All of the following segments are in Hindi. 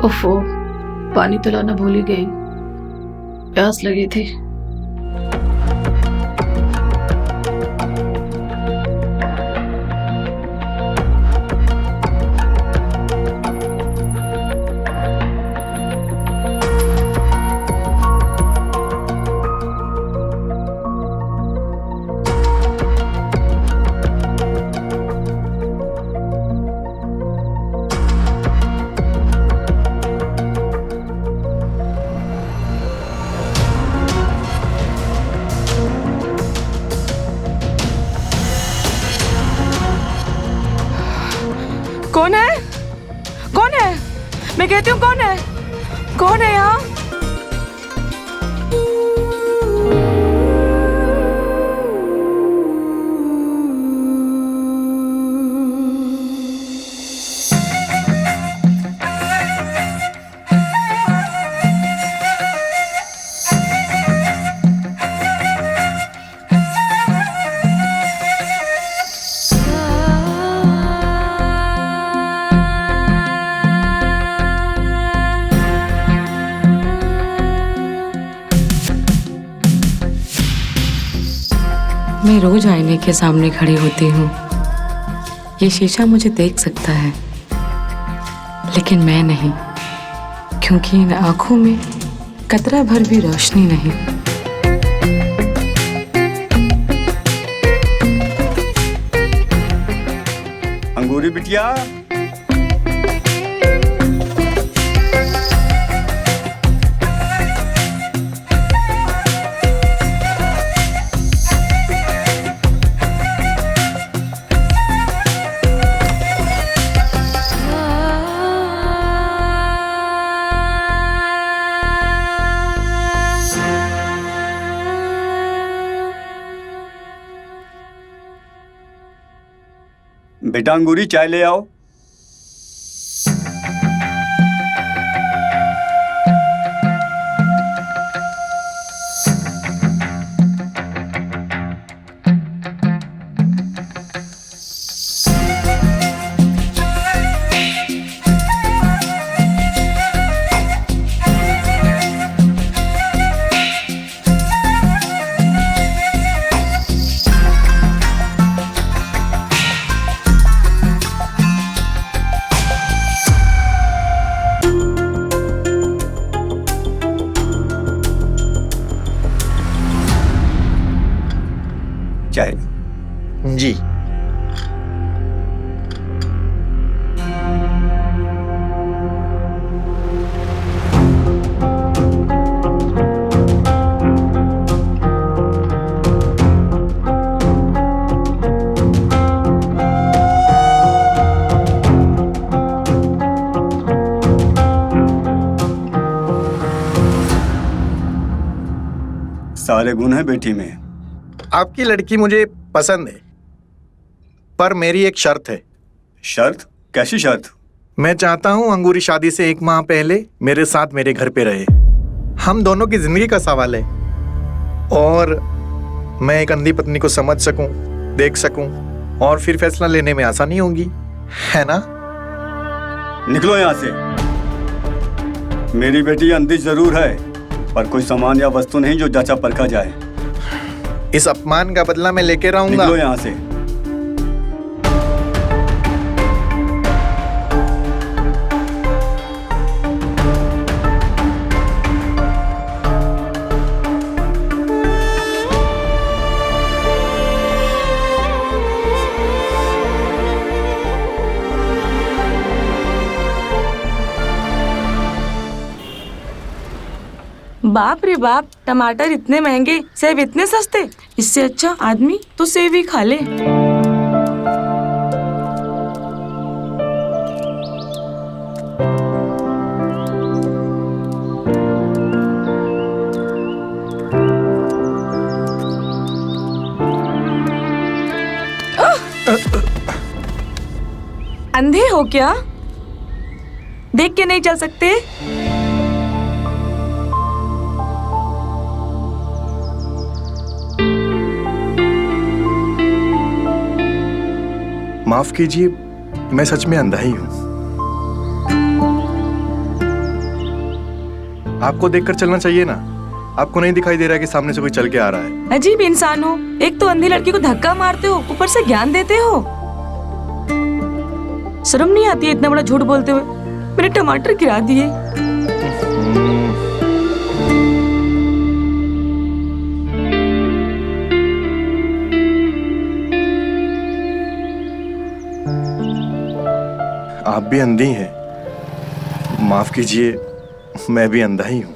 ओफो, पानी तो लाना भूल ही गई, प्यास लगी थी। कौन है? कौन है? मैं कहती हूँ कौन है? कौन है यहाँ? मैं रोज आईने के सामने खड़ी होती हूँ। ये शीशा मुझे देख सकता है, लेकिन मैं नहीं, क्योंकि इन आंखों में कतरा भर भी रोशनी नहीं। अंगूरी बिटिया, बेटा अंगूरी चाय ले आओ। चाय जी। सारे गुण हैं बेटी में। आपकी लड़की मुझे पसंद है, पर मेरी एक शर्त है। शर्त? कैसी शर्त? मैं चाहता हूँ अंगूरी शादी से 1 माह पहले मेरे साथ मेरे घर पे रहे। हम दोनों की जिंदगी का सवाल है, और मैं एक अंधी पत्नी को समझ सकूं, देख सकूं, और फिर फैसला लेने में आसानी होगी, है ना? निकलो यहाँ से। मेरी बेटी अंधी जरूर है, पर कोई सामान या वस्तु नहीं जो जांचा परखा जाए। इस अपमान का बदला मैं लेके रहूंगा। निकलो यहाँ से। बाप रे बाप, टमाटर इतने महंगे, सेब इतने सस्ते। इससे अच्छा आदमी तो सेब ही खा ले। अंधे हो क्या? देख के नहीं चल सकते? माफ कीजिए, मैं सच में अंधा ही हूं। आपको देखकर चलना चाहिए ना। आपको नहीं दिखाई दे रहा है कि सामने से कोई चल के आ रहा है? अजीब इंसान हो, एक तो अंधी लड़की को धक्का मारते हो, ऊपर से ज्ञान देते हो। शर्म नहीं आती है इतना बड़ा झूठ बोलते हुए? मेरे टमाटर गिरा दिए। आप भी अंधी हैं। माफ कीजिए, मैं भी अंधा ही हूँ।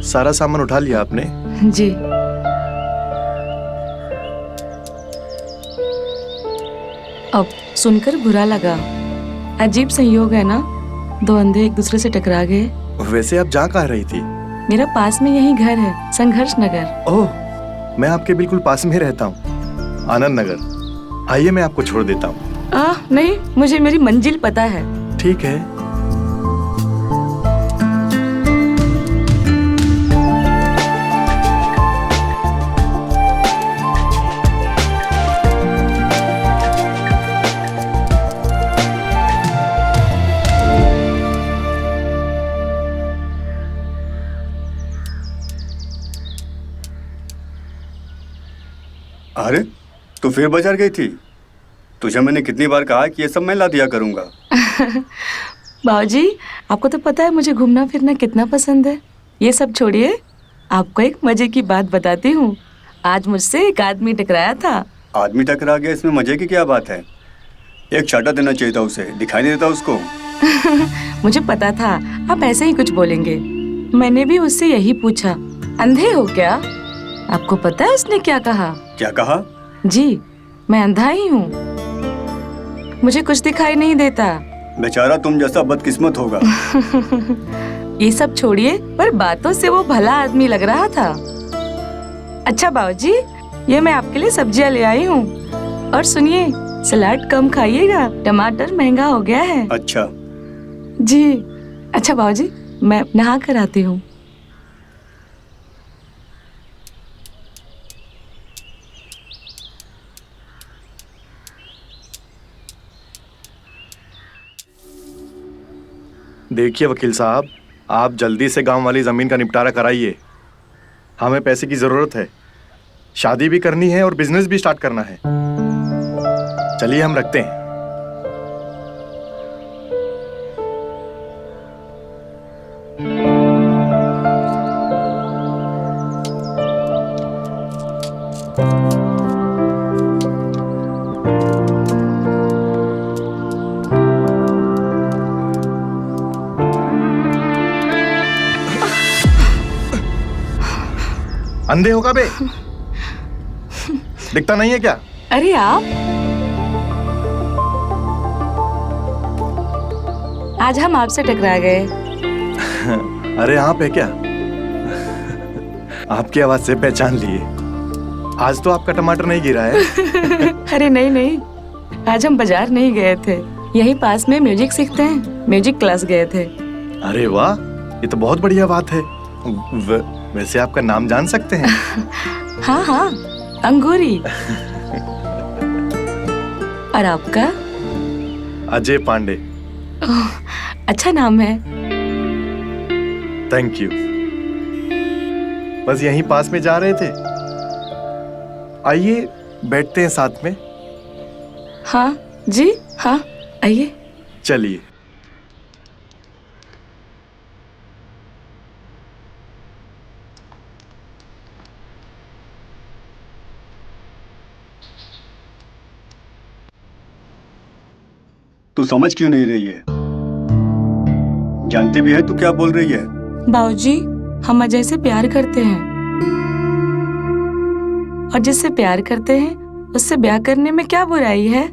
सारा सामान उठा लिया आपने? जी। अब सुनकर बुरा लगा। अजीब संयोग है ना, दो अंधे एक दूसरे से टकरा गए। वैसे आप जा कहाँ रही थी? मेरा पास में यही घर है, संघर्ष नगर। ओह, मैं आपके बिल्कुल पास में रहता हूँ, आनंद नगर। आइए मैं आपको छोड़ देता हूँ। नहीं, मुझे मेरी मंजिल पता है। ठीक है। अरे, तू फिर बाजार गई थी? तुझे मैंने कितनी बार कहा कि ये सब मैं ला दिया करूंगा। बाबूजी, आपको तो पता है मुझे घूमना फिरना कितना पसंद है। ये सब छोड़िए, आपको एक मजे की बात बताती हूँ। आज मुझसे एक आदमी टकराया था। आदमी टकरा गया, इसमें मजे की क्या बात है? एक चाटा देना चाहिए था उसे, दिखाई नहीं देता उसको। मुझे पता था आप ऐसे ही कुछ बोलेंगे। मैंने भी उससे यही पूछा, अंधे हो क्या? आपको पता है उसने क्या कहा? क्या कहा? जी, मैं अंधा ही हूँ, मुझे कुछ दिखाई नहीं देता। बेचारा तुम जैसा बदकिस्मत होगा। ये सब छोड़िए, पर बातों से वो भला आदमी लग रहा था। अच्छा बाबूजी, ये मैं आपके लिए सब्जियां ले आई हूँ। और सुनिए, सलाद कम खाइएगा, टमाटर महंगा हो गया है। अच्छा जी। अच्छा बाबूजी, मैं नहा कर आती हूँ। देखिए वकील साहब, आप जल्दी से गांव वाली जमीन का निपटारा कराइए। हमें पैसे की जरूरत है, शादी भी करनी है और बिजनेस भी स्टार्ट करना है। चलिए हम रखते हैं। अंधे होगा बे? दिखता नहीं है क्या? अरे आप, आज हम आपसे टकरा गए। अरे आप है क्या? आपकी आवाज से पहचान लिए। आज तो आपका टमाटर नहीं गिरा है। अरे नहीं नहीं, आज हम बाजार नहीं गए थे, यहीं पास में म्यूजिक सीखते हैं, म्यूजिक क्लास गए थे। अरे वाह, ये तो बहुत बढ़िया बात है। वैसे आपका नाम जान सकते हैं? हाँ हाँ, अंगूरी। और आपका? अजय पांडे। अच्छा नाम है। Thank you. बस यहीं पास में जा रहे थे, आइए बैठते हैं साथ में। हाँ जी, हाँ आइए। चलिए। तू समझ क्यों नहीं रही है? जानती भी है तू क्या बोल रही है? बाबूजी, हम अजय से प्यार करते हैं और जिससे प्यार करते हैं उससे ब्याह करने में क्या बुराई है?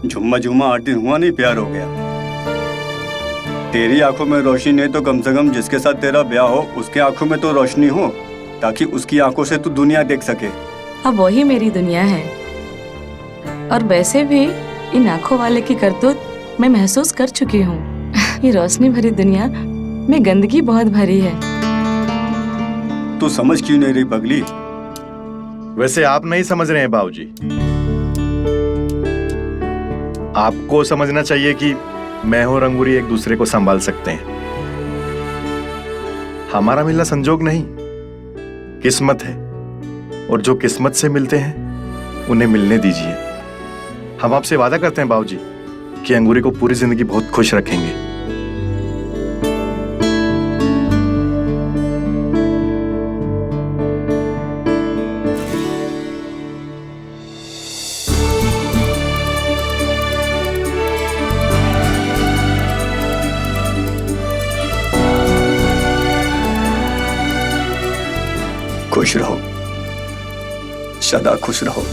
झुम्मा झुम्मा 8 दिन हुआ नहीं प्यार हो गया। तेरी आंखों में रोशनी नहीं तो कम से कम जिसके साथ तेरा ब्याह हो उसके आंखों में तो रोशनी हो, ताकि उसकी आंखों से तू दुनिया देख सके। अब वही मेरी दुनिया है। और वैसे भी इन आंखों वाले की करतूत मैं महसूस कर चुकी हूँ। ये रोशनी भरी दुनिया में गंदगी बहुत भरी है। तू समझ क्यों नहीं रही पगली? वैसे आप नहीं समझ रहे हैं बाबूजी। आपको समझना चाहिए कि मैं और अंगूरी एक दूसरे को संभाल सकते हैं। हमारा मिलना संजोग नहीं, किस्मत है। और जो किस्मत से मिलते हैं उन्हें मिलने दीजिए। हम आपसे वादा करते हैं बाबूजी कि अंगूरी को पूरी जिंदगी बहुत खुश रखेंगे। खुश रहो, सदा खुश रहो।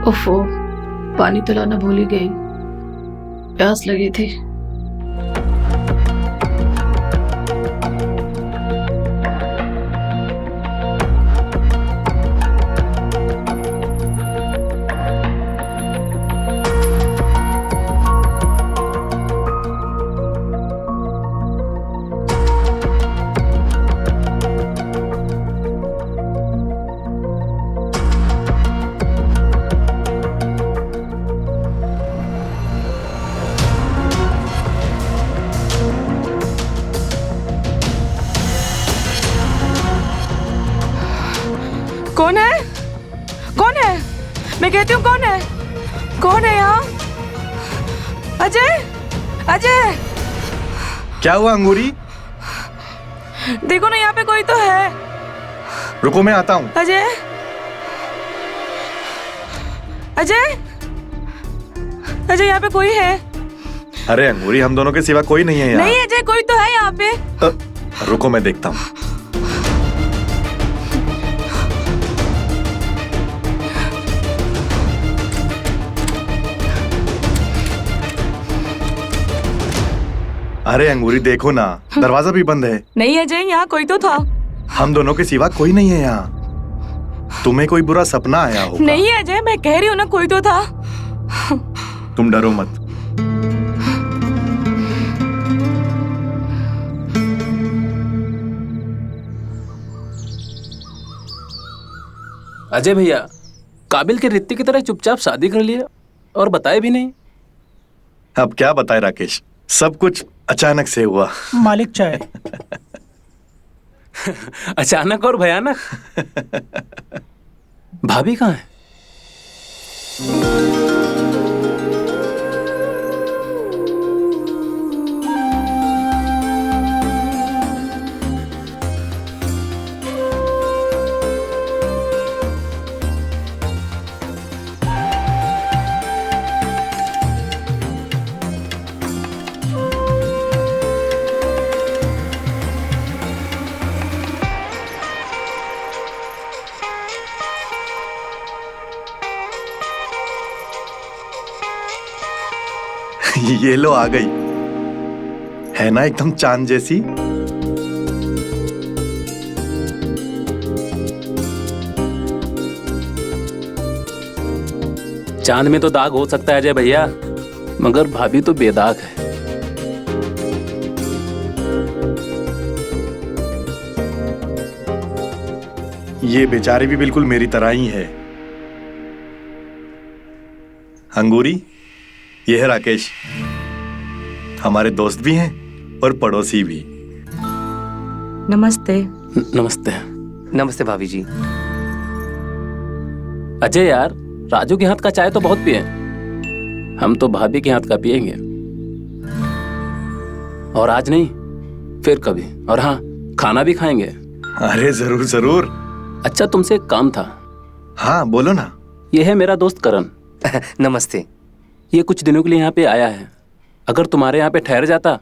ओफो, पानी तो लाना भूल ही गई। प्यास लगी थी। कौन है? कौन है? मैं कहती हूँ कौन है? कौन है यहाँ? अजय! अजय! क्या हुआ अंगूरी? देखो ना, यहाँ पे कोई तो है। रुको, मैं आता हूँ। अजय! अजय! अजय, यहाँ पे कोई है? अरे अंगूरी, हम दोनों के सिवा कोई नहीं है यहाँ। नहीं अजय, कोई तो है यहाँ पे। रुको, मैं देखता हूँ। अरे अंगूरी, देखो ना, दरवाजा भी बंद है। नहीं अजय, यहाँ कोई तो था। हम दोनों के सिवा कोई नहीं है यहाँ। तुम्हें कोई बुरा सपना आया होगा। नहीं अजय, मैं कह रही हूँ ना, कोई तो था। तुम डरो मत। अजय भैया काबिल के रित्ती की तरह चुपचाप शादी कर लिया और बताए भी नहीं। अब क्या बताए राकेश, सब कुछ अचानक से हुआ। मालिक चाय। अचानक और भयानक। भाभी कहाँ है? ये लो आ गई, है ना एकदम चांद जैसी। चांद में तो दाग हो सकता है अजय भैया, मगर भाभी तो बेदाग है। ये बेचारी भी बिल्कुल मेरी तरह ही है। अंगूरी, ये है राकेश, हमारे दोस्त भी हैं और पड़ोसी भी। नमस्ते। नमस्ते। नमस्ते भाभी जी। अजय यार, राजू के हाथ का चाय तो बहुत पिए, हम तो भाभी के हाथ का पिएंगे। और आज नहीं, फिर कभी। और हाँ, खाना भी खाएंगे। अरे जरूर जरूर। अच्छा, तुमसे एक काम था। हाँ बोलो ना। ये है मेरा दोस्त करण। नमस्ते। ये कुछ दिनों के लिए यहाँ पे आया है। अगर तुम्हारे यहाँ पे ठहर जाता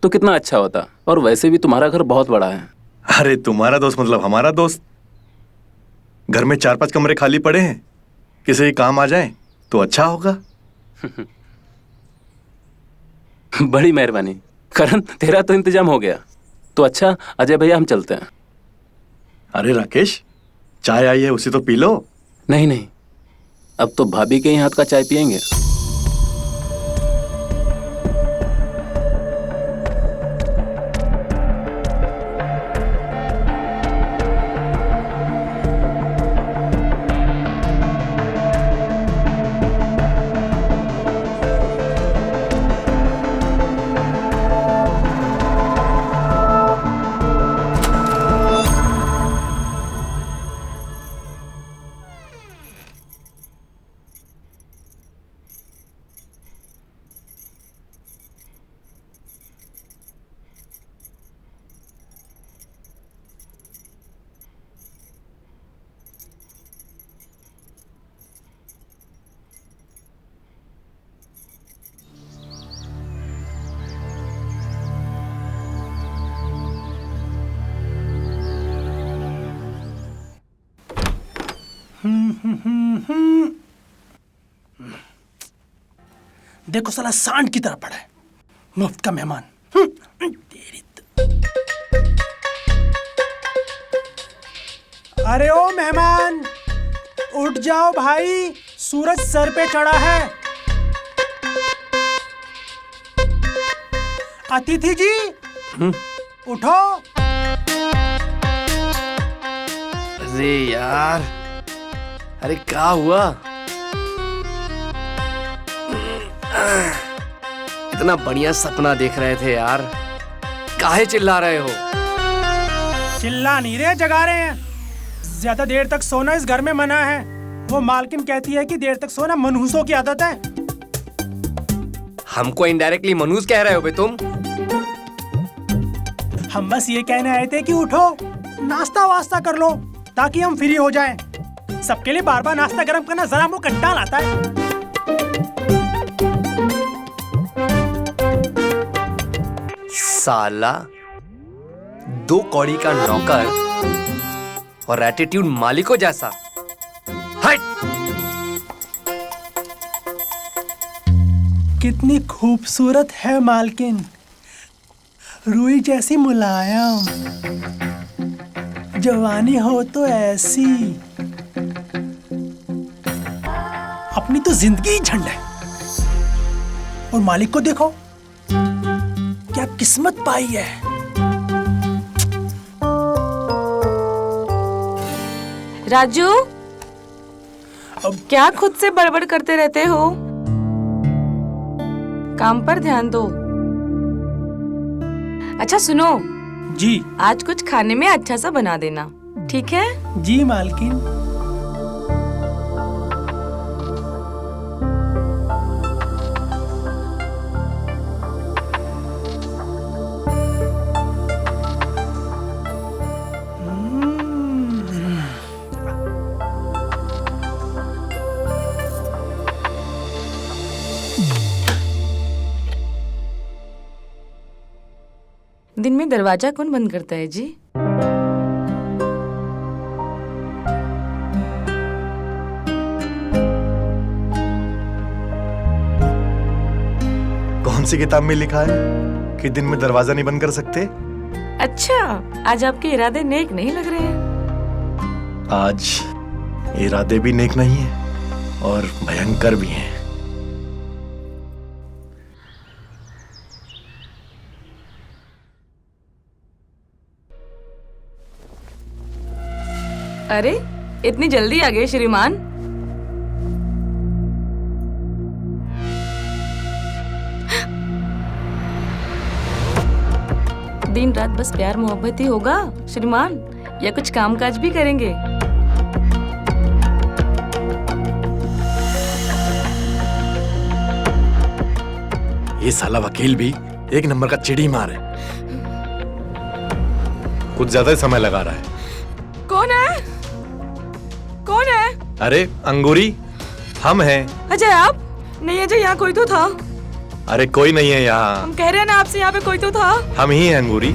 तो कितना अच्छा होता। और वैसे भी तुम्हारा घर बहुत बड़ा है। अरे तुम्हारा दोस्त मतलब हमारा दोस्त। घर में 4-5 कमरे खाली पड़े हैं, किसी के काम आ जाए तो अच्छा होगा। बड़ी मेहरबानी करण, तेरा तो इंतजाम हो गया। तो अच्छा अजय भैया, हम चलते हैं। अरे राकेश, चाय आई है, उसे तो पी लो। नहीं नहीं, अब तो भाभी के ही हाथ का चाय पियेंगे। देखो साला सांड की तरह पड़ा है, मुफ्त का मेहमान। तेरी अरे ओ मेहमान, उठ जाओ भाई, सूरज सर पे चढ़ा है। अतिथि जी उठो। अरे यार, अरे क्या हुआ? इतना बढ़िया सपना देख रहे थे यार, काहे चिल्ला रहे हो? चिल्ला नहीं रहे, जगा रहे हैं। ज्यादा देर तक सोना इस घर में मना है। वो मालकिन कहती है कि देर तक सोना मनहूसों की आदत है। हमको इनडायरेक्टली मनहूस कह रहे हो बे तुम? हम बस ये कहने आए थे कि उठो, नाश्ता वास्ता कर लो ताकि हम फ्री हो जाएं। सबके लिए बार बार नाश्ता गर्म करना जरा मुंह कंटाल लाता है। साला, 2 कौड़ी का नौकर और एटीट्यूड मालिकों जैसा। हट! कितनी खूबसूरत है मालकिन, रुई जैसी मुलायम, जवानी हो तो ऐसी, अपनी तो जिंदगी ही झंड है। और मालिक को देखो क्या किस्मत पाई है। राजू, अब क्या खुद से बड़बड़ करते रहते हो? काम पर ध्यान दो। अच्छा सुनो, जी आज कुछ खाने में अच्छा सा बना देना, ठीक है? जी मालकिन। दिन में दरवाजा कौन बंद करता है जी? कौन सी किताब में लिखा है कि दिन में दरवाजा नहीं बंद कर सकते? अच्छा, आज आपके इरादे नेक नहीं लग रहे हैं। आज इरादे भी नेक नहीं है और भयंकर भी हैं। अरे, इतनी जल्दी आ गए श्रीमान? दिन रात बस प्यार मोहब्बत ही होगा श्रीमान, या कुछ कामकाज भी करेंगे? ये साला वकील भी एक नंबर का चिड़ी मार है, कुछ ज्यादा ही समय लगा रहा है। कौन है? कौन है? अरे अंगूरी, हम हैं। अजय आप? नहीं अजय, यहाँ कोई तो था। अरे कोई नहीं है यहाँ, हम कह रहे हैं ना आपसे, यहाँ पे कोई तो था। हम ही हैं अंगूरी।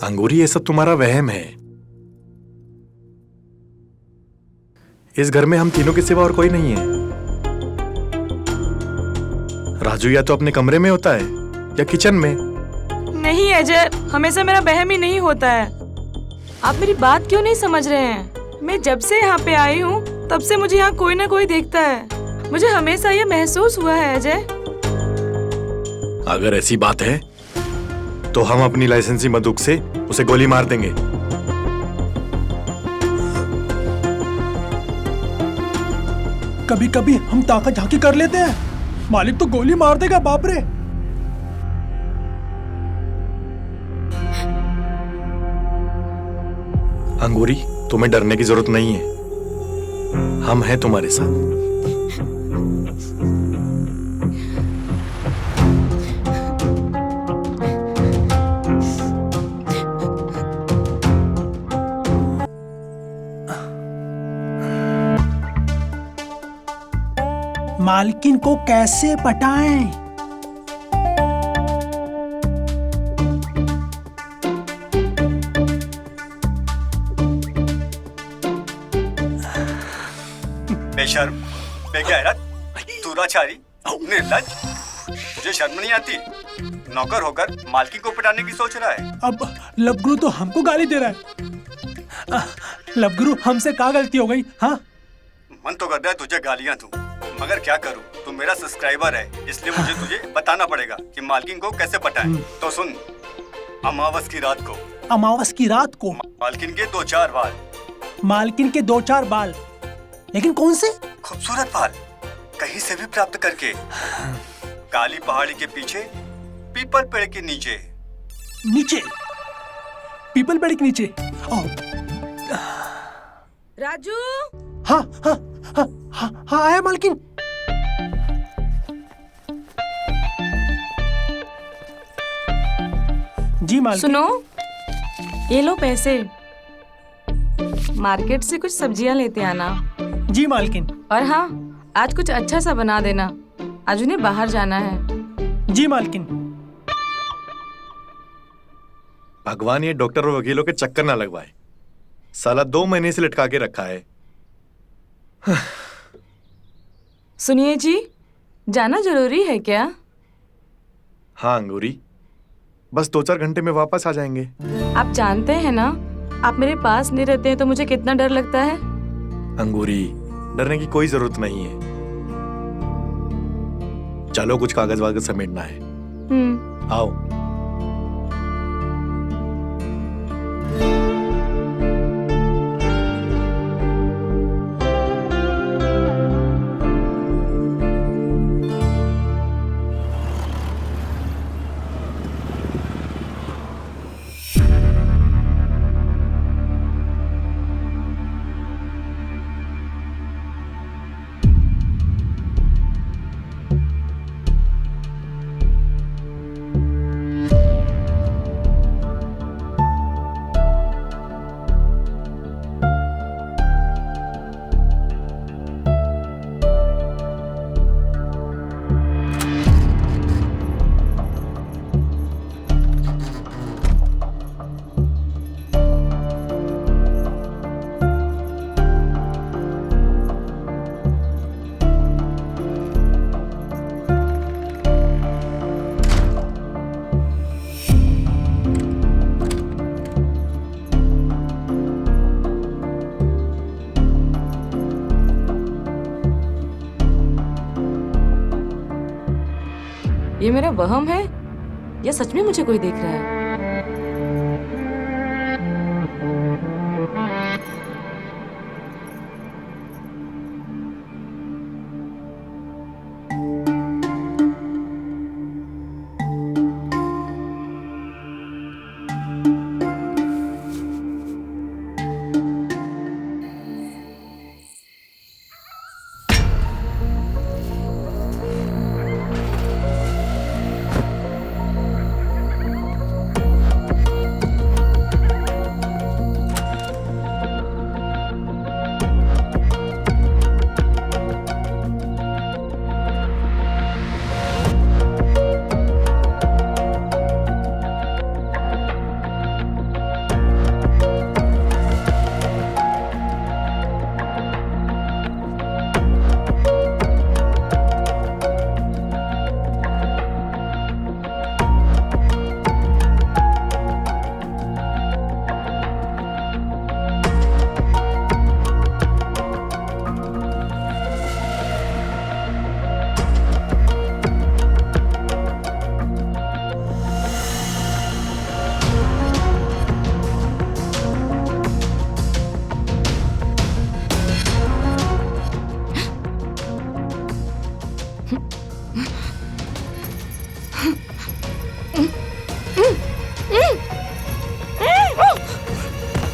अंगूरी, ये सब तुम्हारा वहम है। इस घर में हम तीनों के सिवा और कोई नहीं है। राजू या तो अपने कमरे में होता है या किचन में। नहीं अजय, हमेशा मेरा वहम ही नहीं होता है। आप मेरी बात क्यों नहीं समझ रहे हैं? मैं जब से यहाँ पे आई हूँ तब से मुझे यहाँ कोई ना कोई देखता है। मुझे हमेशा ये महसूस हुआ है अजय। अगर ऐसी बात है तो हम अपनी लाइसेंसी बंदूक से उसे गोली मार देंगे। कभी कभी हम ताकत झांकी कर लेते हैं, मालिक तो गोली मार देगा। बाप रे। अंगूरी, तुम्हें डरने की जरूरत नहीं है, हम हैं तुम्हारे साथ। मालकिन को कैसे पटाएं? बेशर्म, बेगैरत, दुराचारी, निर्लज्ज, तुझे शर्म नहीं आती? नौकर होकर मालकिन को पिटाने की सोच रहा है। अब लवगुरु तो हमको गाली दे रहा है। लवगुरु, हमसे क्या गलती हो गई? हाँ, मन तो कर रहा है तुझे गालियां दूं, मगर क्या करूं? तू मेरा सब्सक्राइबर है, इसलिए मुझे तुझे बताना पड़ेगा कि मालकिन को कैसे पटाएं। तो सुन, अमावस की रात को, अमावस की रात को मालकिन के 2-4 बाल, मालकिन के 2-4 बाल, लेकिन कौन से? खूबसूरत बाल, कहीं से भी प्राप्त करके, काली पहाड़ी के पीछे, पीपल पेड़ के नीचे। नीचे? पीपल पेड़ के नीचे? राजू। हाँ हाँ हाँ हाँ हाँ, आया मालकिन। जी मालकिन। सुनो, ये लो पैसे, मार्केट से कुछ सब्जियां लेते आना। जी मालकिन। और हाँ, आज कुछ अच्छा सा बना देना, आज उन्हें बाहर जाना है। जी मालकिन। भगवान ये डॉक्टर और वकीलों के चक्कर ना लगवाए, साला 2 महीने से लटका के रखा है। सुनिए जी, जाना जरूरी है क्या? हाँ अंगूरी, बस 2-4 घंटे में वापस आ जाएंगे। आप जानते हैं ना, आप मेरे पास नहीं रहते हैं तो मुझे कितना डर लगता है। अंगूरी, डरने की कोई जरूरत नहीं है। चलो कुछ कागज वागज समेटना है। आओ। ये मेरा वहम है या सच में मुझे कोई देख रहा है?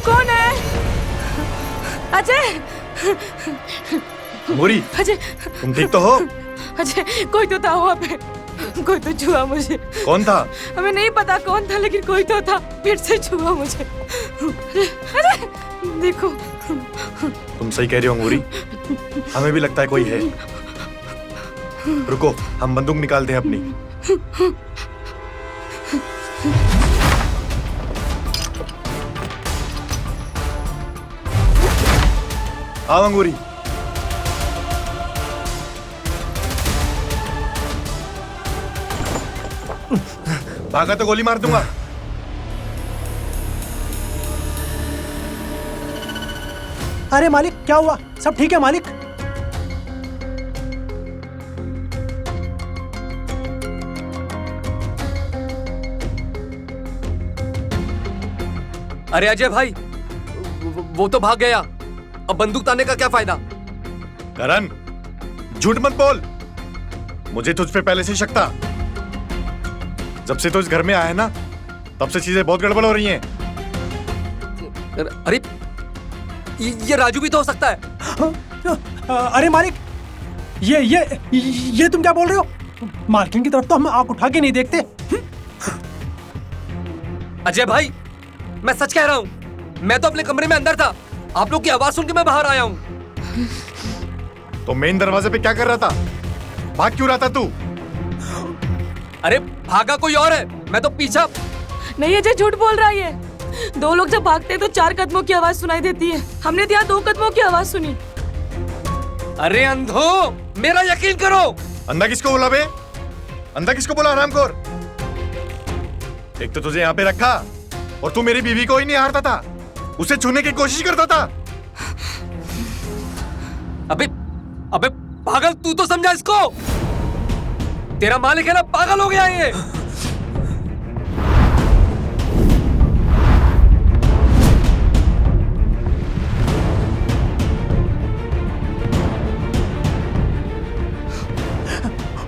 कौन है? अजय! अंगूरी, अजय! तुम ठीक तो हो? अजय, कोई तो था वहाँ पे, कोई तो छुआ मुझे। कौन था? हमें नहीं पता कौन था, लेकिन कोई तो था, फिर से छुआ मुझे। अजय, देखो। तुम सही कह रही हो अंगूरी, हमें भी लगता है कोई है। रुको, हम बंदूक निकालते हैं अपनी। आओ अंगूरी। भागा तो गोली मार दूंगा। अरे मालिक, क्या हुआ? सब ठीक है मालिक? अरे अजय भाई, वो तो भाग गया, अब बंदूक ताने का क्या फायदा? करण, झूठ मत बोल। मुझे तुझ पे पहले से शक था। जब से तो इस घर में आया है ना, तब से चीजें बहुत गड़बड़ हो रही हैं। अरे ये राजू भी तो हो सकता है। अरे मालिक, ये तुम क्या बोल रहे हो? मालकिन की तरफ तो हम आंख उठा के नहीं देखते। अजय भाई, मैं सच कह रहा हूँ, मैं तो अपने कमरे में अंदर था, आप लोग की आवाज सुन के मैं बाहर आया हूँ। तो मेन दरवाजे पे क्या कर रहा था? भाग क्यों रहा था तू? अरे भागा कोई और है, मैं तो पीछा। नहीं अजय, झूठ बोल रहा है ये। दो लोग जब भागते हैं तो 4 कदमों की आवाज सुनाई देती है। हमने तो यहाँ 2 कदमों की आवाज सुनी। अरे अंधो, मेरा यकीन करो, अंधा किसको बोला बे? अंधा किसको बोला हरामखोर? एक तो तुझे यहाँ पे रखा और तू मेरी बीवी को ही नहीं हारता था, उसे छूने की कोशिश करता था। अबे अबे पागल, तू तो समझा इसको। तेरा मालिक है ना, पागल हो गया ये।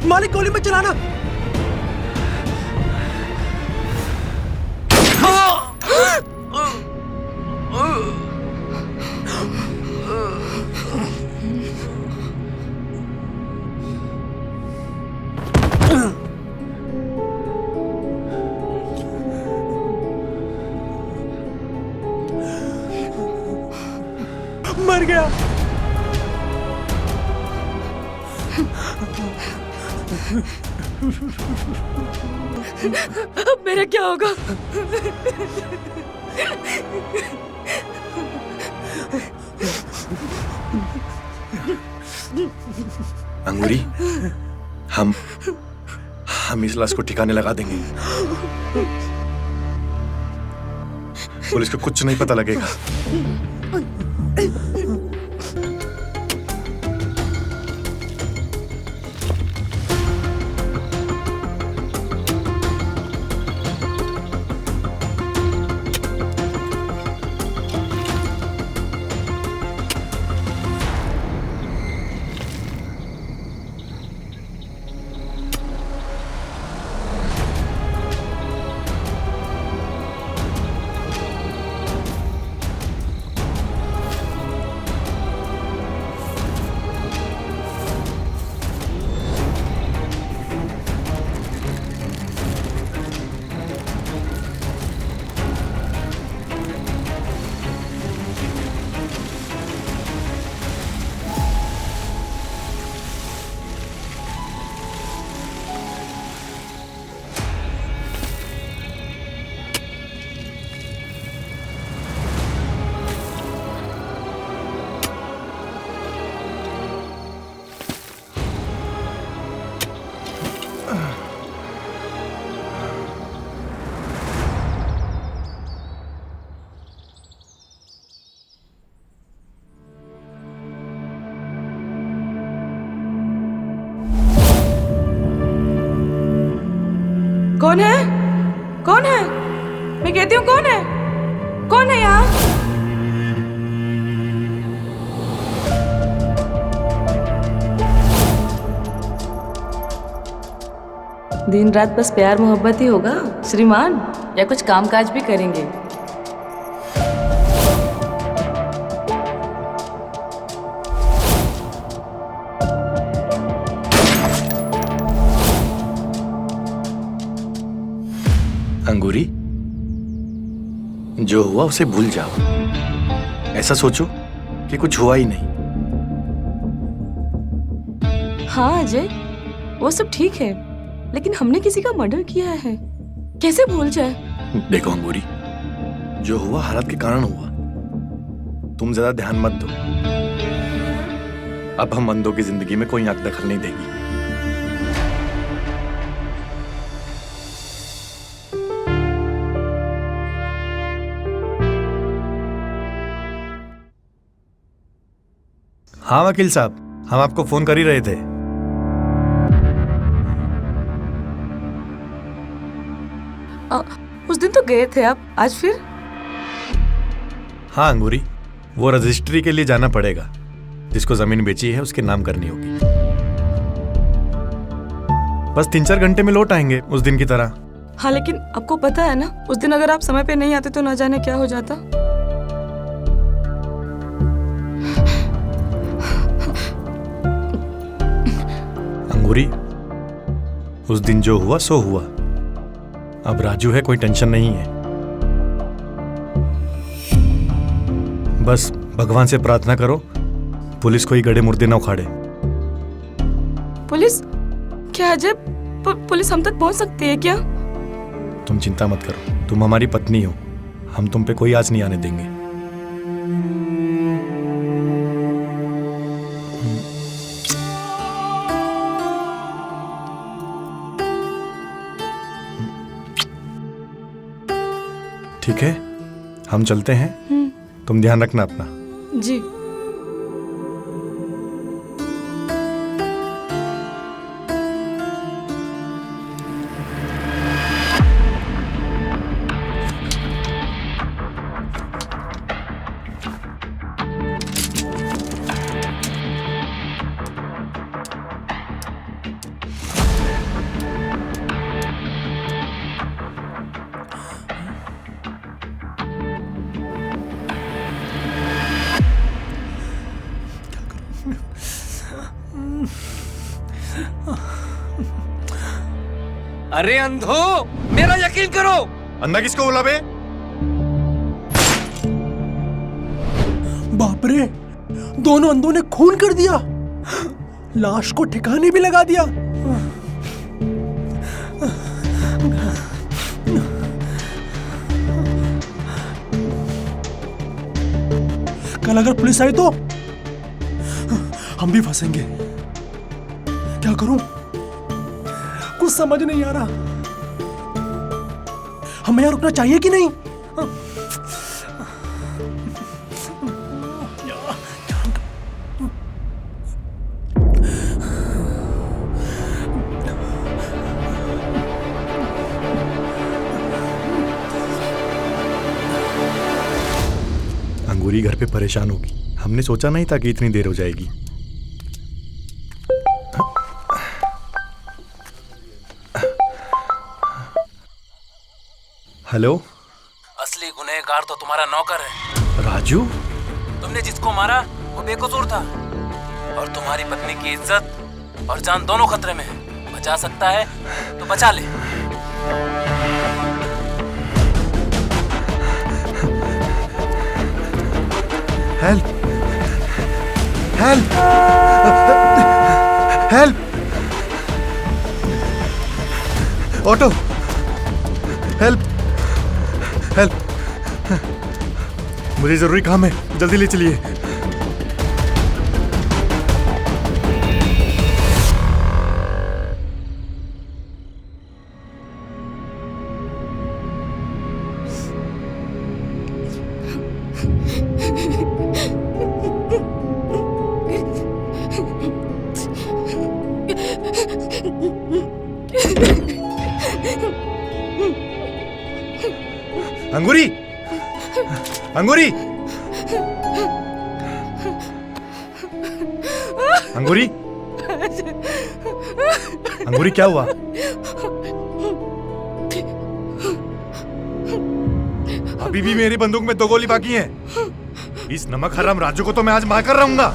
मालिक गोली मत चलाना। मर गया। अब मेरा क्या होगा? अंगूरी, हम इस लाश को ठिकाने लगा देंगे। पुलिस को कुछ नहीं पता लगेगा। कौन है? कौन है? मैं कहती हूँ कौन है? कौन है यहाँ? दिन रात बस प्यार मोहब्बत ही होगा श्रीमान, या कुछ कामकाज भी करेंगे? अंगूरी, जो हुआ उसे भूल जाओ। ऐसा सोचो कि कुछ हुआ ही नहीं। हाँ अजय, वो सब ठीक है, लेकिन हमने किसी का मर्डर किया है, कैसे भूल जाए? देखो अंगूरी, जो हुआ हालत के कारण हुआ, तुम ज्यादा ध्यान मत दो। अब हम अंधों की जिंदगी में कोई आंख दखल नहीं देगी। हाँ वकील साहब, हम आपको फोन कर ही रहे थे। उस दिन तो गए थे आप, आज फिर? हाँ अंगूरी, वो रजिस्ट्री के लिए जाना पड़ेगा। जिसको जमीन बेची है उसके नाम करनी होगी। बस 3-4 घंटे में लौट आएंगे उस दिन की तरह। हाँ लेकिन आपको पता है ना, उस दिन अगर आप समय पे नहीं आते तो ना जाने क्या हो जाता। अंगूरी, उस दिन जो हुआ सो हुआ। अब राजू है, कोई टेंशन नहीं है। बस भगवान से प्रार्थना करो पुलिस कोई गड़े मुर्दे न उखाड़े। पुलिस? क्या अजय, पुलिस हम तक पहुंच सकती है क्या? तुम चिंता मत करो, तुम हमारी पत्नी हो, हम तुम पे कोई आँच नहीं आने देंगे। ठीक है, हम चलते हैं। तुम ध्यान रखना अपना। जी। अरे अंधो, मेरा यकीन करो। अंधा किसको बोला बे? बाप रे, दोनों अंधों ने खून कर दिया, लाश को ठिकाने भी लगा दिया। कल अगर पुलिस आई तो हम भी फंसेंगे। क्या करूं, कुछ समझ नहीं आ रहा। हमें यहाँ रुकना चाहिए कि नहीं? अंगूरी घर पे परेशान होगी, हमने सोचा नहीं था कि इतनी देर हो जाएगी। हेलो। असली गुनहगार तो तुम्हारा नौकर है राजू। तुमने जिसको मारा वो बेकसूर था और तुम्हारी पत्नी की इज्जत और जान दोनों खतरे में है। बचा सकता है तो बचा ले। Help help help, auto, help help, मुझे जरूरी काम है, जल्दी ले चलिए। अंगूरी, अंगूरी, अंगूरी, अंगूरी, क्या हुआ? अभी भी मेरी बंदूक में 2 गोली बाकी है। इस नमक हराम राजू को तो मैं आज मार कर रहूंगा।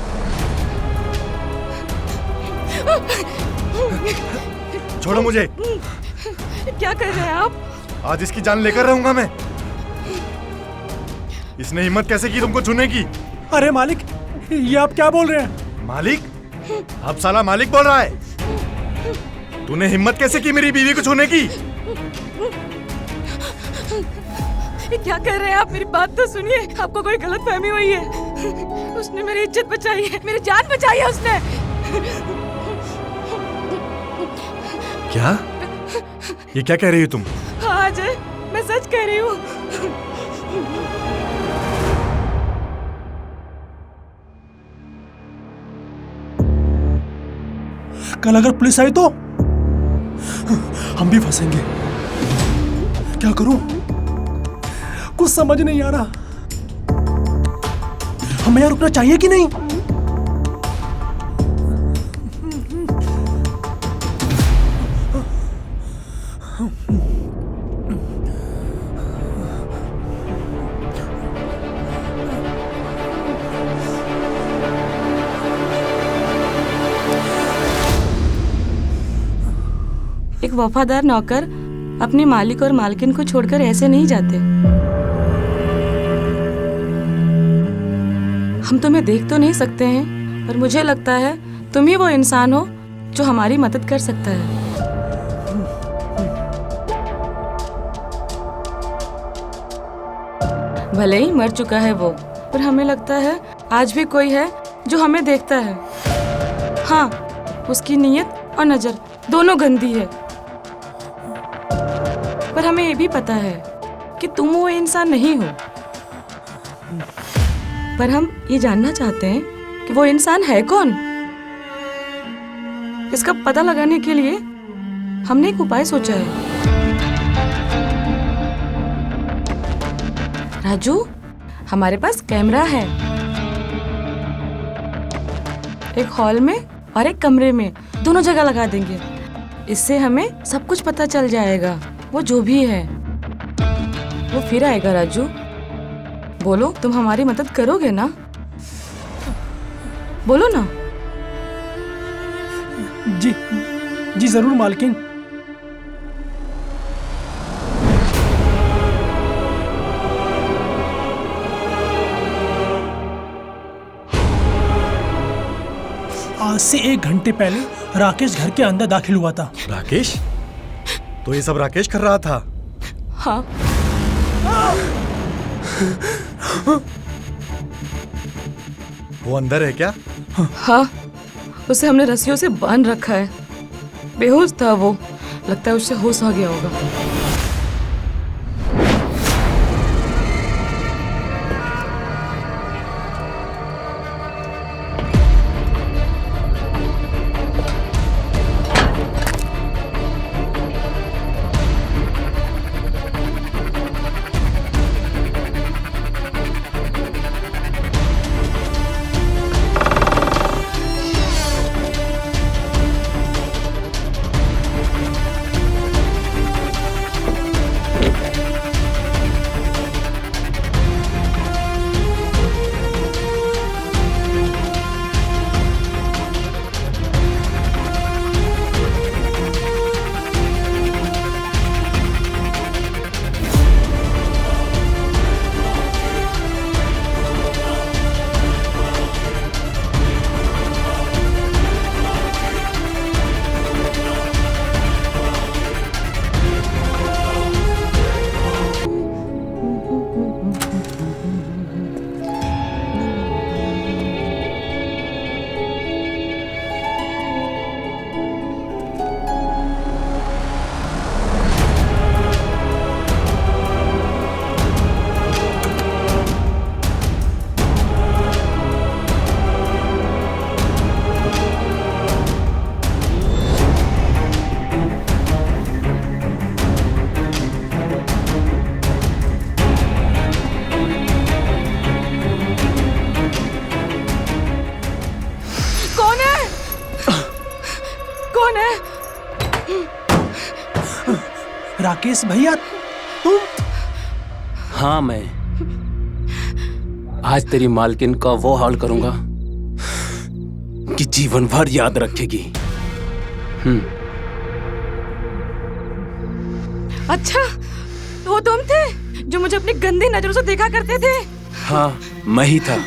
छोड़ो मुझे। क्या कर रहे हैं आप? आज इसकी जान लेकर रहूंगा मैं। इसने हिम्मत कैसे की तुमको छूने की? अरे मालिक, ये आप क्या बोल रहे हैं? मालिक? अब साला मालिक बोल रहा है। तूने हिम्मत कैसे की मेरी बीवी को छूने की? क्या कर रहे हैं आप? मेरी बात तो सुनिए। आपको कोई गलतफहमी हुई है। उसने मेरी इज्जत बचाई है, मेरी जान बचाई है उसने। क्या? ये क्या कह रही हो तुम? हाँ अजय, मैं सच कह रही हूँ। कल अगर पुलिस आई तो हम भी फंसेंगे। क्या करूं, कुछ समझ नहीं आ रहा। हमें यहाँ रुकना चाहिए कि नहीं? एक वफादार नौकर अपने मालिक और मालकिन को छोड़कर ऐसे नहीं जाते। हम तुम्हें देख तो नहीं सकते हैं, पर मुझे लगता है तुम ही वो इंसान हो जो हमारी मदद कर सकता है। भले ही मर चुका है वो, पर हमें लगता है आज भी कोई है जो हमें देखता है। हाँ, उसकी नीयत और नजर दोनों गंदी है, पर हमें ये भी पता है कि तुम वो इंसान नहीं हो, पर हम ये जानना चाहते हैं कि वो इंसान है कौन। इसका पता लगाने के लिए हमने एक उपाय सोचा है। राजू, हमारे पास कैमरा है, एक हॉल में और एक कमरे में, दोनों जगह लगा देंगे। इससे हमें सब कुछ पता चल जाएगा। वो जो भी है वो फिर आएगा। राजू बोलो, तुम हमारी मदद करोगे ना? बोलो ना। जी जी जरूर मालकिन। आज से 1 घंटे पहले राकेश घर के अंदर दाखिल हुआ था। राकेश? तो ये सब राकेश कर रहा था? हाँ। वो अंदर है क्या? हाँ, उसे हमने रस्सियों से बांध रखा है। बेहोश था वो, लगता है उससे होश आ गया होगा। राकेश भैया, तुम? हाँ, मैं आज तेरी मालकिन का वो हाल करूंगा कि जीवन भर याद रखेगी। अच्छा, वो तुम थे जो मुझे अपनी गंदी नजरों से देखा करते थे? हाँ, मैं ही था।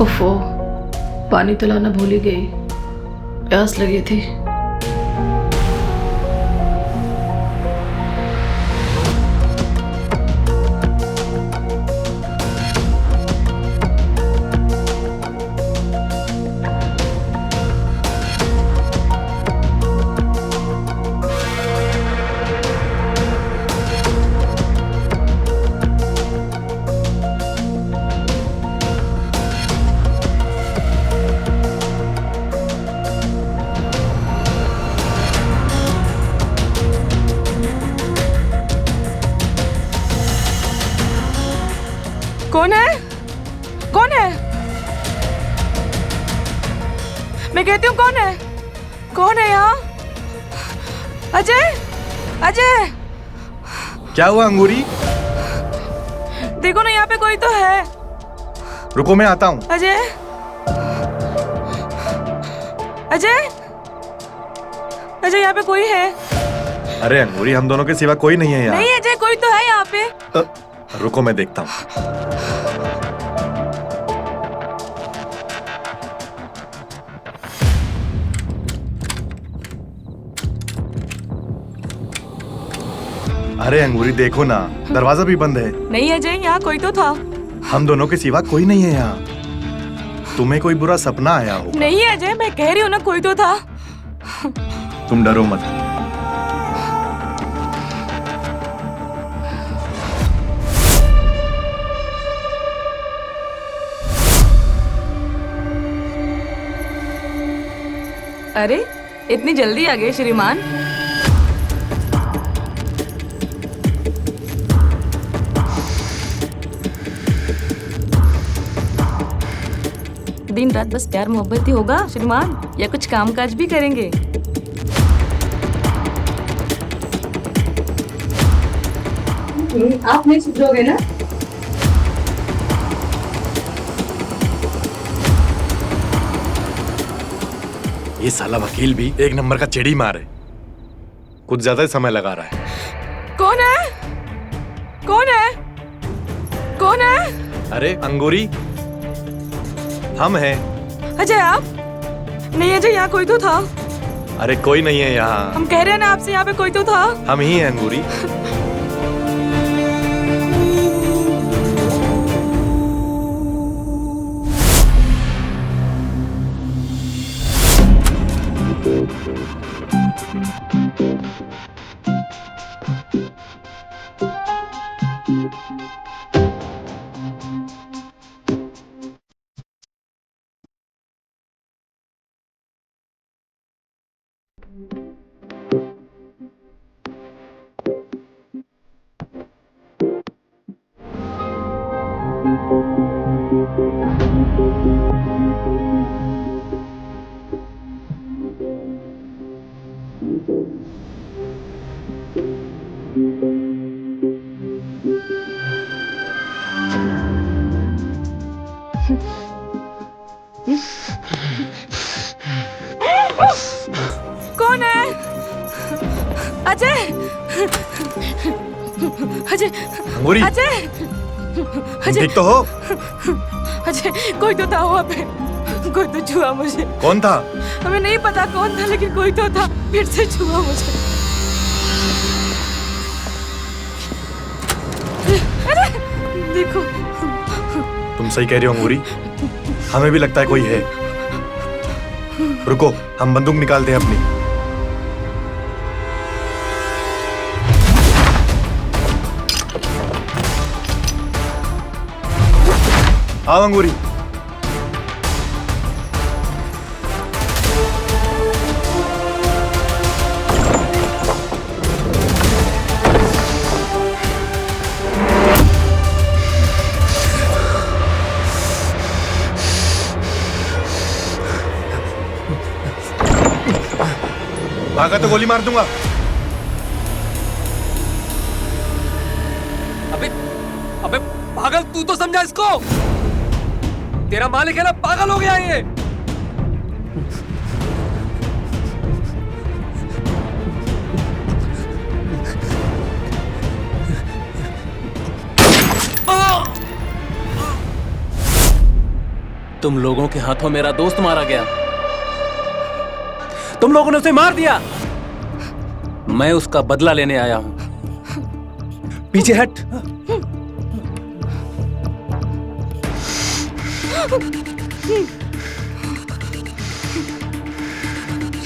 ओफो, पानी तो लाना भूल ही गई, प्यास लगी थी। कौन है? कौन है? मैं कहती हूँ कौन है? कौन है यहाँ? अजय! अजय! क्या हुआ अंगूरी? देखो ना, यहाँ पे कोई तो है। रुको, मैं आता हूँ। अजय! अजय! अजय, यहाँ पे कोई है? अरे अंगूरी, हम दोनों के सिवा कोई नहीं है यहाँ। नहीं अजय, कोई तो है यहाँ पे। रुको, मैं देखता हूँ। अरे अंगूरी देखो ना, दरवाजा भी बंद है। नहीं अजय, यहाँ कोई तो था। हम दोनों के सिवा कोई नहीं है यहाँ। तुम्हें कोई बुरा सपना आया हो। नहीं अजय, मैं कह रही हूँ ना, कोई तो था। तुम डरो मत। अरे इतनी जल्दी आ गए श्रीमान। दिन रात बस प्यार मोहब्बत ही होगा श्रीमान, या कुछ काम काज भी करेंगे? आप नहीं सुधरोगे ना? ये साला वकील भी एक नंबर का चिड़ी मार है, कुछ ज्यादा ही समय लगा रहा है। कौन है? कौन है? कौन है? अरे अंगूरी, हम हैं। अजय आप? नहीं अजय, यहाँ कोई तो था। अरे कोई नहीं है यहाँ। हम कह रहे हैं ना आपसे, यहाँ पे कोई तो था। हम ही हैं अंगूरी। कौन है? अजय! अजय! अंगूरी, अजय! अजय! ठीक तो हो? अजय, कोई तो था वहाँ पे। कोई तो छुआ मुझे। कौन था? हमें नहीं पता कौन था, लेकिन कोई तो था, फिर से छुआ मुझे। अरे देखो। तुम सही कह रही हो अंगूरी, हमें भी लगता है कोई है। रुको, हम बंदूक निकालते हैं अपनी। आओ अंगूरी। भागा तो गोली मार दूंगा। अबे अबे पागल, तू तो समझा इसको। तेरा मालिक है ना, पागल हो गया ये। तुम लोगों के हाथों मेरा दोस्त मारा गया। तुम लोगों ने उसे मार दिया। मैं उसका बदला लेने आया हूं। पीछे हट।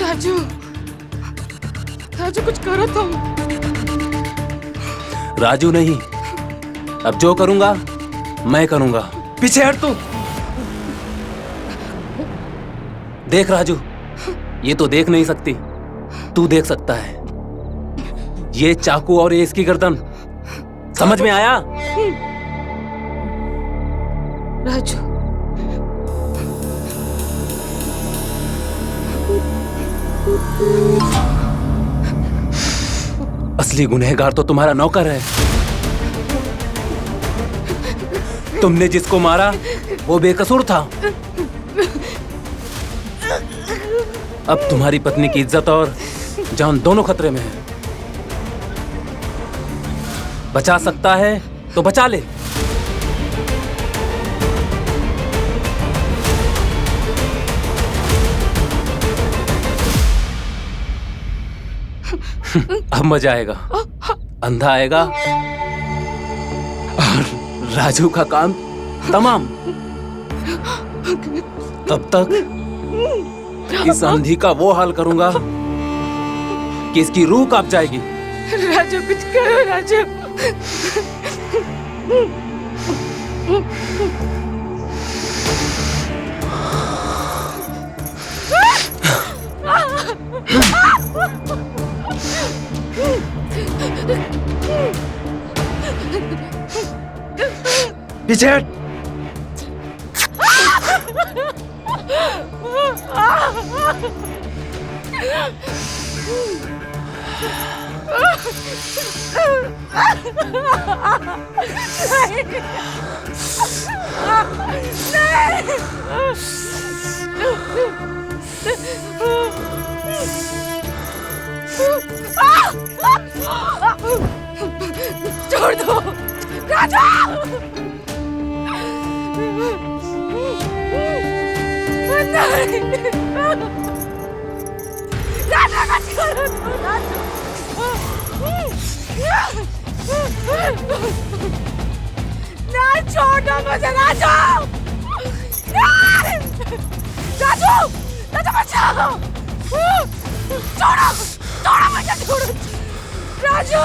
राजू, राजू कुछ करो तुम। राजू नहीं, अब जो करूंगा मैं करूंगा। पीछे हट तू। देख राजू, ये तो देख नहीं सकती, तू देख सकता है। ये चाकू और ये इसकी गर्दन, समझ में आया? राजू, असली गुनहगार तो तुम्हारा नौकर है। तुमने जिसको मारा वो बेकसूर था। अब तुम्हारी पत्नी की इज्जत और जान दोनों खतरे में है। बचा सकता है तो बचा ले। अब मजा आएगा। अंधा आएगा और राजू का काम तमाम। तब तक इस अंधी का वो हाल करूंगा कि इसकी रूह कांप जाएगी। राजू कुछ करो राजू। पीछे हट। छोड़ दो राजू। छोड़ दो मुझे राजू। राजू राजू बचाओ। छोड़ो छोड़ो मुझे, छोड़ो राजू।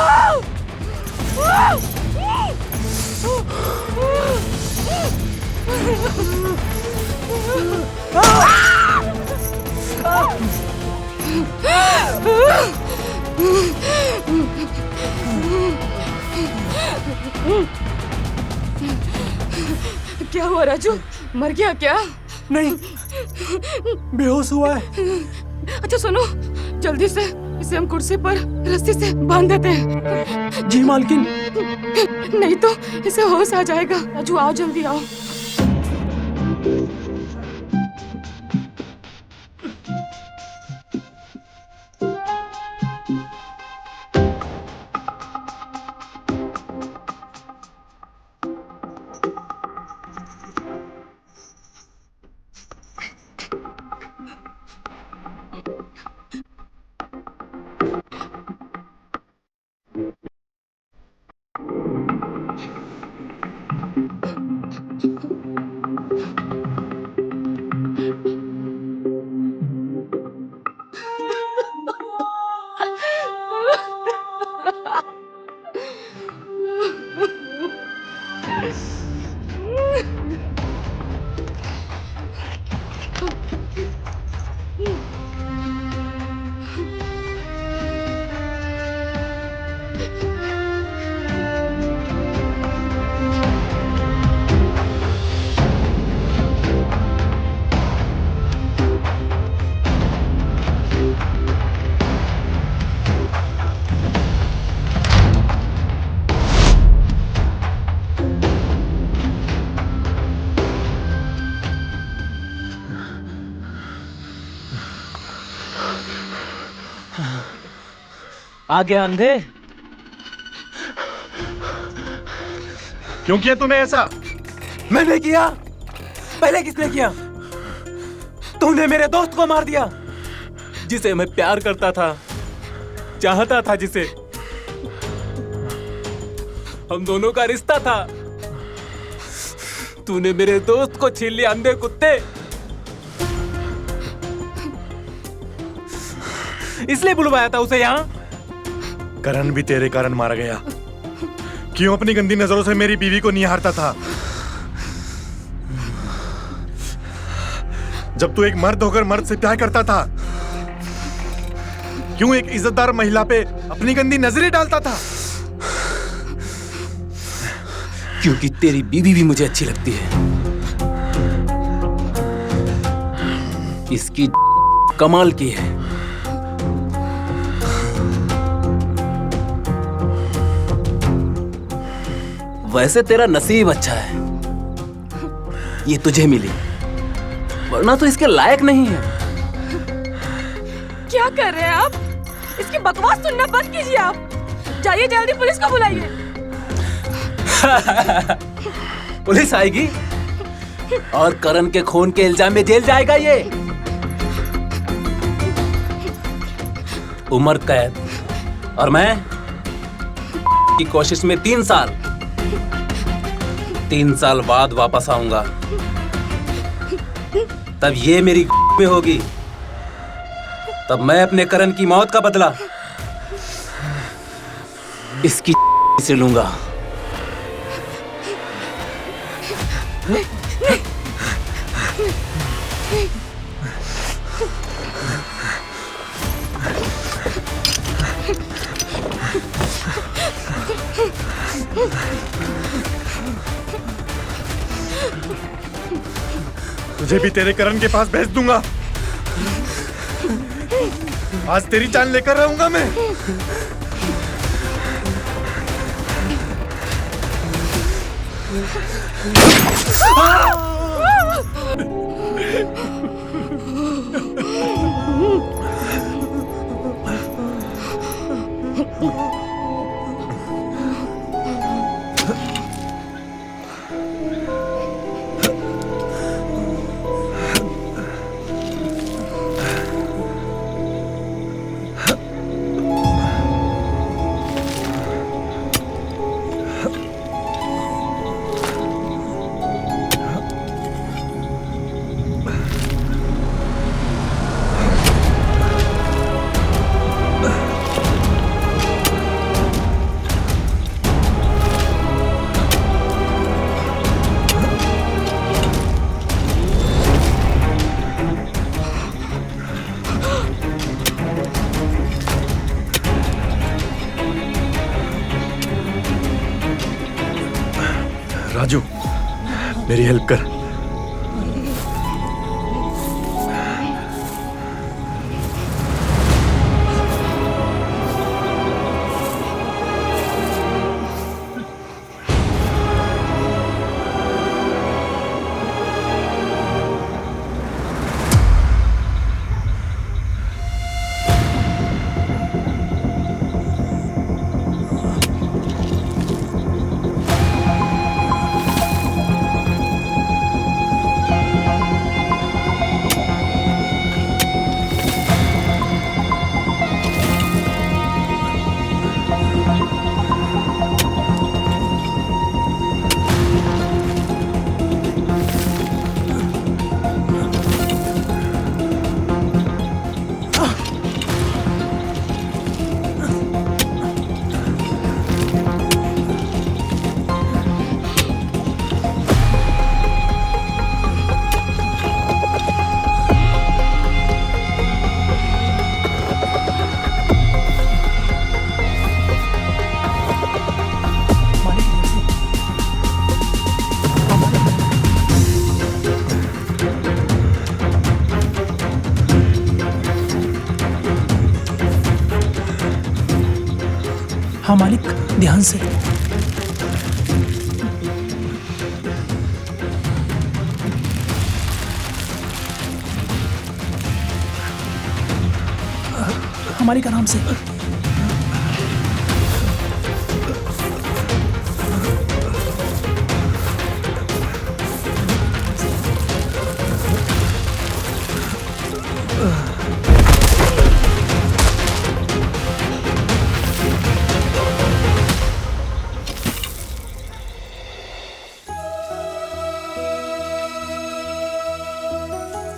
क्या हुआ राजू, मर गया क्या? नहीं, बेहोश हुआ है। अच्छा सुनो, जल्दी से इसे हम कुर्सी पर रस्सी से बांध देते हैं। जी मालकिन। नहीं तो इसे होश आ जाएगा। राजू आओ, जल्दी आओ। आ गया अंधे। क्यों किया तूने ऐसा? मैंने किया? पहले किसने किया? तूने मेरे दोस्त को मार दिया, जिसे मैं प्यार करता था, चाहता था, जिसे हम दोनों का रिश्ता था। तूने मेरे दोस्त को छीन लिया, अंधे कुत्ते। इसलिए बुलवाया था उसे यहाँ। करण भी तेरे कारण मारा गया। क्यों अपनी गंदी नजरों से मेरी बीवी को निहारता था? जब तू एक मर्द होकर मर्द से प्यार करता था, क्यों एक इज्जतदार महिला पे अपनी गंदी नजरें डालता था? क्योंकि तेरी बीवी भी मुझे अच्छी लगती है। इसकी कमाल की है। वैसे तेरा नसीब अच्छा है, ये तुझे मिली, वरना तो इसके लायक नहीं है। क्या कर रहे हैं आप? इसकी बकवास सुनना बंद कीजिए आप। जाइए जल्दी पुलिस को बुलाइए। पुलिस आएगी और करण के खून के इल्जाम में जेल जाएगा ये। उम्र कैद और मैं की कोशिश में 3 साल, 3 साल बाद वापस आऊंगा। तब ये मेरी में होगी, तब मैं अपने करण की मौत का बदला इसकी से लूंगा। तुझे भी तेरे करण के पास भेज दूंगा। आज तेरी जान लेकर रहूंगा मैं। राजू, मेरी हेल्प कर। हाँ मालिक, ध्यान से। हमारी का नाम से।